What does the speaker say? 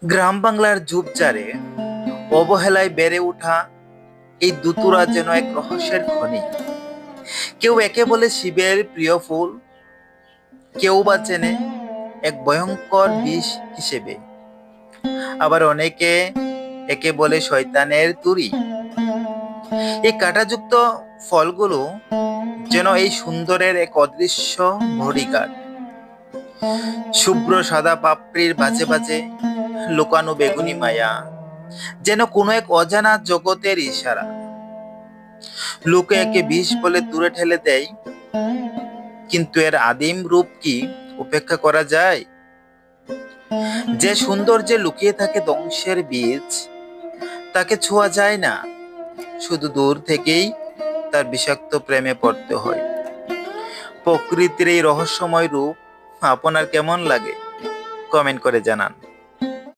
গ্রাম বাংলার ঝোপঝাড়ে অবহেলায় বেড়ে ওঠা এই দুতুরা যেন এক রহস্যের খনি। কেউ একে বলে শিবের প্রিয় ফুল, কেউ বা চেনে এক ভয়ঙ্কর বিষ হিসেবে, আবার অনেকে একে বলে শয়তানের তুড়ি। এই কাঁটাযুক্ত ফলগুলো যেন এই সুন্দরের এক অদৃশ্য বডিগার্ড। শুভ্র সাদা পাপড়ির বাজে বাজে লুকানো বেগুনি মায়া, যেন কোনো এক অজানা জগতের ইশারা। লোকে একে বিষ বলে দূরে ঠেলে দেয়, কিন্তু এর আদিম রূপ কি উপেক্ষা করা যায়? যে সৌন্দর্যে লুকিয়ে থাকে ধ্বংসের বীজ, তাকে ছোঁয়া যায় না, শুধু দূর থেকেই তার বিষাক্ত প্রেমে পড়তে হয়। প্রকৃতির এই রহস্যময় রূপ আপনার কেমন লাগে? কমেন্ট করে জানান।